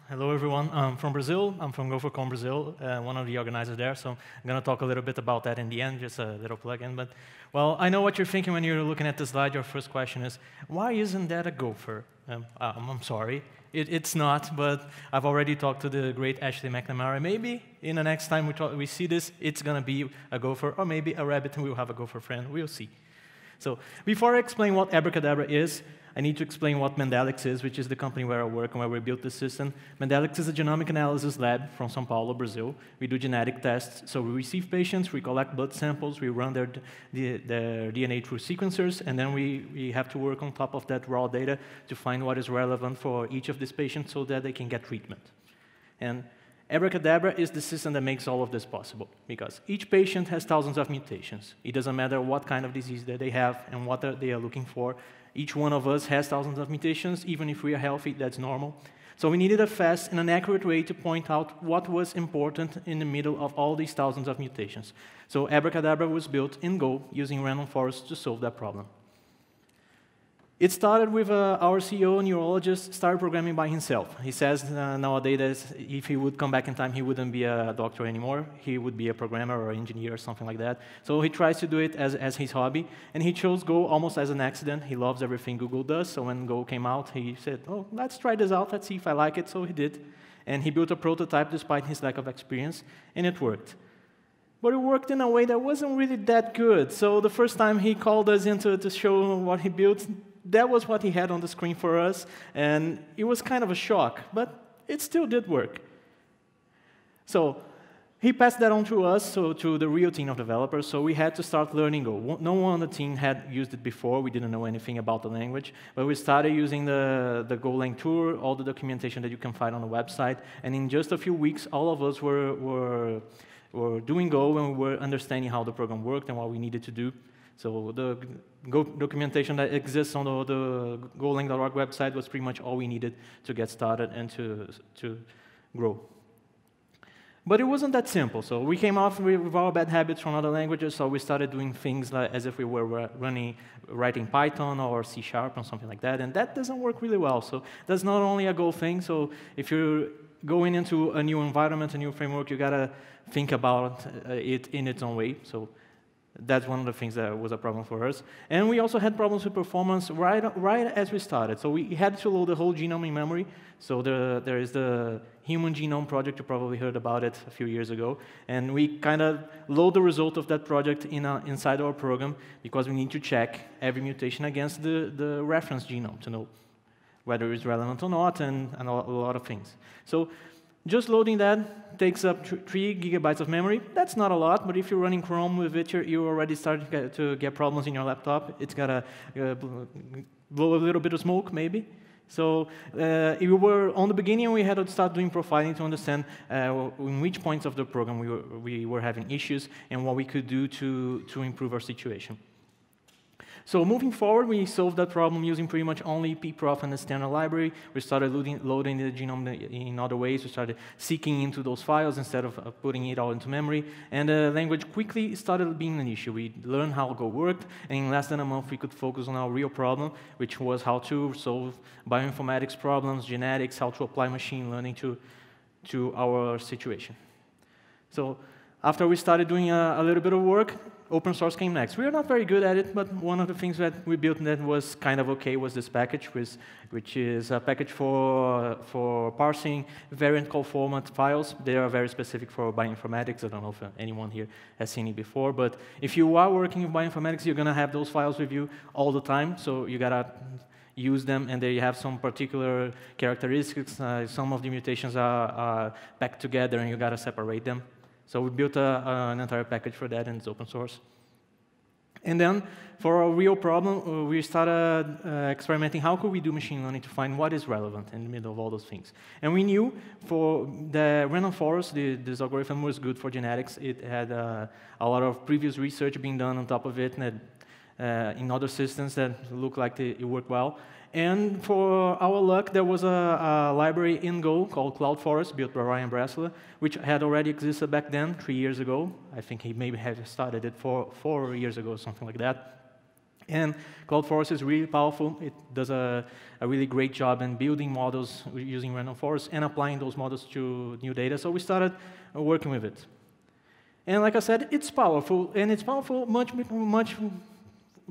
Hello, everyone. I'm from Brazil. I'm from GopherCon Brazil, one of the organizers there. So I'm going to talk a little bit about that in the end, just a little plug-in. But, well, I know what you're thinking when you're looking at the slide. Your first question is, why isn't that a Gopher? I'm sorry. It's not, but I've already talked to the great Ashley McNamara. Maybe in the next time we see this, it's going to be a Gopher, or maybe a rabbit and we'll have a Gopher friend. We'll see. So before I explain what Abracadabra is, I need to explain what Mandelics is, which is the company where I work and where we built this system. Mandelics is a genomic analysis lab from São Paulo, Brazil. We do genetic tests. So we receive patients, we collect blood samples, we run their DNA through sequencers, and then we have to work on top of that raw data to find what is relevant for each of these patients so that they can get treatment. And Abracadabra is the system that makes all of this possible, because each patient has thousands of mutations. It doesn't matter what kind of disease that they have and what they are looking for. Each one of us has thousands of mutations. Even if we are healthy, that's normal. So we needed a fast and an accurate way to point out what was important in the middle of all these thousands of mutations. So Abracadabra was built in Go using random forests to solve that problem. It started with our CEO, neurologist, started programming by himself. He says nowadays that if he would come back in time, he wouldn't be a doctor anymore. He would be a programmer or engineer or something like that. So he tries to do it as his hobby, and he chose Go almost as an accident. He loves everything Google does, so when Go came out, he said, oh, let's try this out, let's see if I like it, so he did. And he built a prototype despite his lack of experience, and it worked. But it worked in a way that wasn't really that good. So the first time he called us in to show what he built, that was what he had on the screen for us, and it was kind of a shock, but it still did work. So he passed that on to us, so to the real team of developers, so we had to start learning Go. No one on the team had used it before. We didn't know anything about the language, but we started using the Golang tour, all the documentation that you can find on the website, and in just a few weeks, all of us were doing Go, and we were understanding how the program worked and what we needed to do. So the Go documentation that exists on the Golang.org website was pretty much all we needed to get started and to grow. But it wasn't that simple. So we came off with our bad habits from other languages, so we started doing things like, as if we were writing Python or C# or something like that, and that doesn't work really well. So that's not only a Go thing. So if you're going into a new environment, a new framework, you gotta think about it in its own way. So that's one of the things that was a problem for us. And we also had problems with performance right as we started. So we had to load the whole genome in memory. So there is the Human Genome Project. You probably heard about it a few years ago. And we kind of load the result of that project inside our program because we need to check every mutation against the reference genome to know whether it's relevant or not, and a lot of things. So just loading that takes up 3 gigabytes of memory. That's not a lot, but if you're running Chrome with it, you already start to get problems in your laptop. It's got to blow a little bit of smoke, maybe. So on the beginning, we had to start doing profiling to understand in which points of the program we were having issues and what we could do to improve our situation. So moving forward, we solved that problem using pretty much only pprof and the standard library. We started loading the genome in other ways. We started seeking into those files instead of putting it all into memory. And the language quickly started being an issue. We learned how Go worked, and in less than a month, we could focus on our real problem, which was how to solve bioinformatics problems, genetics, how to apply machine learning to our situation. So after we started doing a little bit of work, open source came next. We are not very good at it, but one of the things that we built that was kind of okay was this package, which is a package for parsing variant call format files. They are very specific for bioinformatics. I don't know if anyone here has seen it before, but if you are working with bioinformatics, you're going to have those files with you all the time, so you got to use them, and they have some particular characteristics. Some of the mutations are packed together, and you got to separate them. So we built an entire package for that, and it's open source. And then, for a real problem, we started experimenting how could we do machine learning to find what is relevant in the middle of all those things. And we knew for the random forest, this algorithm was good for genetics. It had a lot of previous research being done on top of it, and in other systems that looked like it worked well. And for our luck, there was a library in Go called Cloud Forest, built by Ryan Bressler, which had already existed back then, 3 years ago. I think he maybe had started it 4 years ago, something like that. And CloudForest is really powerful. It does a really great job in building models using random forests and applying those models to new data. So we started working with it. And like I said, it's powerful, and it's powerful much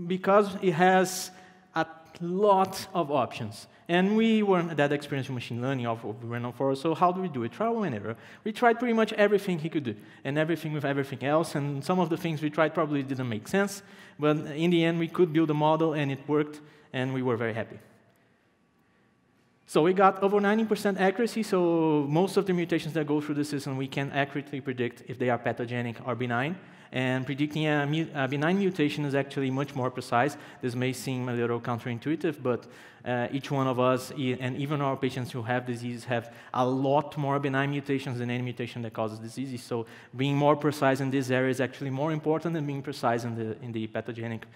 because it has a lot of options. And we weren't that experienced in machine learning of random forest, so how do we do it? Trial and error. We tried pretty much everything he could do, and everything with everything else, and some of the things we tried probably didn't make sense, but in the end, we could build a model, and it worked, and we were very happy. So we got over 90% accuracy, so most of the mutations that go through the system, we can accurately predict if they are pathogenic or benign. And predicting a benign mutation is actually much more precise. This may seem a little counterintuitive, but each one of us, and even our patients who have disease, have a lot more benign mutations than any mutation that causes diseases. So being more precise in this area is actually more important than being precise in the pathogenic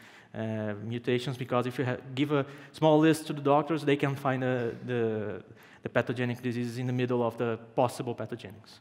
mutations, because if you give a small list to the doctors, they can find the pathogenic diseases in the middle of the possible pathogenics.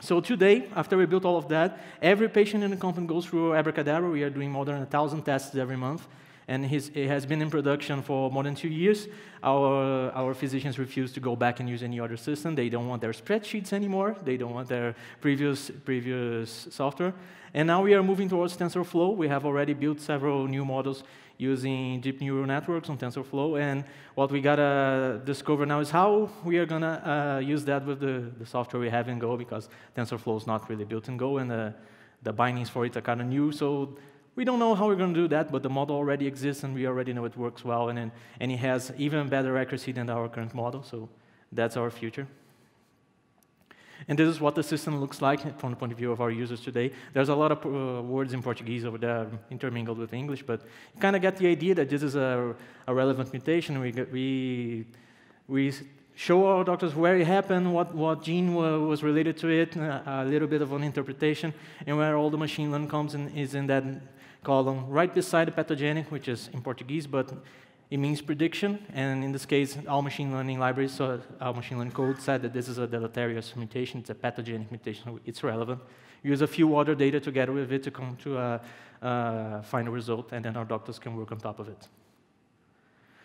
So today, after we built all of that, every patient in the company goes through Abracadabra. We are doing more than 1,000 tests every month, and it has been in production for more than 2 years. Our physicians refuse to go back and use any other system. They don't want their spreadsheets anymore. They don't want their previous software. And now we are moving towards TensorFlow. We have already built several new models using deep neural networks on TensorFlow, and what we gotta discover now is how we are gonna use that with the software we have in Go, because TensorFlow is not really built in Go, and the bindings for it are kind of new, so we don't know how we're gonna do that, but the model already exists, and we already know it works well, and it has even better accuracy than our current model, so that's our future. And this is what the system looks like from the point of view of our users today. There's a lot of words in Portuguese over there intermingled with English, but you kind of get the idea that this is a relevant mutation. We show our doctors where it happened, what gene was related to it, a little bit of an interpretation, and where all the machine learning comes in is in that column right beside the pathogenic, which is in Portuguese, but it means prediction, and in this case, our machine learning libraries, so our machine learning code said that this is a deleterious mutation, it's a pathogenic mutation, so it's relevant. Use a few other data together with it to come to a final result, and then our doctors can work on top of it.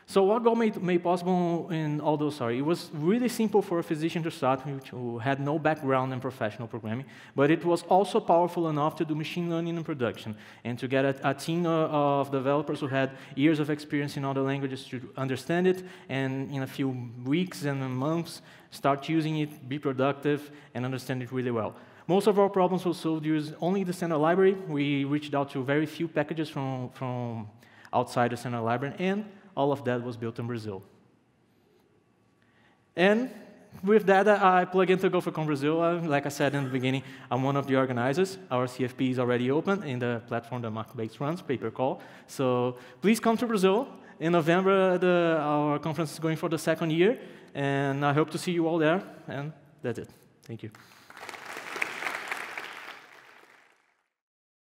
So what Go made possible in all those, it was really simple for a physician to start, who had no background in professional programming, but it was also powerful enough to do machine learning in production, and to get a team of developers who had years of experience in other languages to understand it, and in a few weeks and months, start using it, be productive, and understand it really well. Most of our problems were solved using only the standard library. We reached out to very few packages from outside the standard library, and all of that was built in Brazil. And with that, I plug into GopherCon Brazil. Like I said in the beginning, I'm one of the organizers. Our CFP is already open in the platform that Mark Bates runs, Paper Call. So please come to Brazil. In November, our conference is going for the 2nd year, and I hope to see you all there. And that's it. Thank you.